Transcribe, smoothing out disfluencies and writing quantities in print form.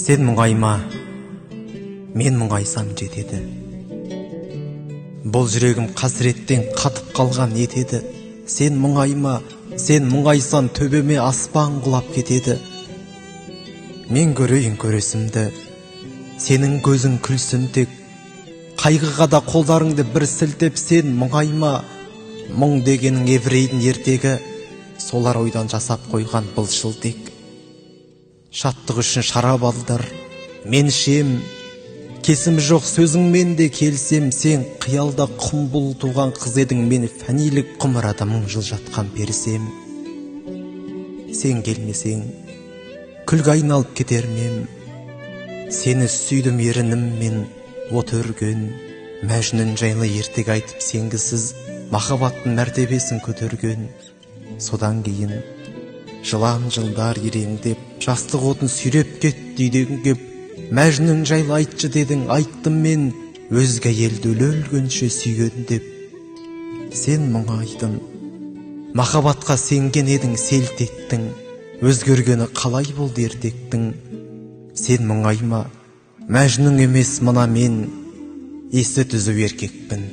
Сен мұңайма, мен мұңайсам жетеді. Бұл жүрегім қасіреттен қатып қалған етеді. Сен мұңайма, сен мұңайсан төбеме аспан құлап кетеді. Мен көрейін көресімді, сенің көзің күлсін тек. Қайғыға да қолдарыңды бір сілтеп, сен мұңайма. Мұң дегенің еврейдің ертегі, солар ойдан жасап қойған былшыл тек. Шаттық үшін шарап алдар, мен ішем, кесімі жоқ сөзіңмен де келсем. Сен қиялда құмбыл туған қыз едің, мен фәнилік құмырада мың жыл жатқан персем. Сен келмесең, күлге айналып кетер мем. Сені сүйдім ерініммен, от өрген. Мәжнүн жайлы ертек айтып сенгісіз махаббаттың мәртебесін көтерген. Содан кейін жылан жылдар ереңдеп, жастық отын сүйреп кетті үйден кеп. Мәжнүн жайлы айтшы дедің, айттым мен, өзге елді өлгенше сүйген деп. Сен мұңайдың, махаббатқа сенген едің, селт еттің. Өзгергені қалай болды ертектің. Сен мұңайма, Мәжнүн емес мына мен, есі түзу еркекпін.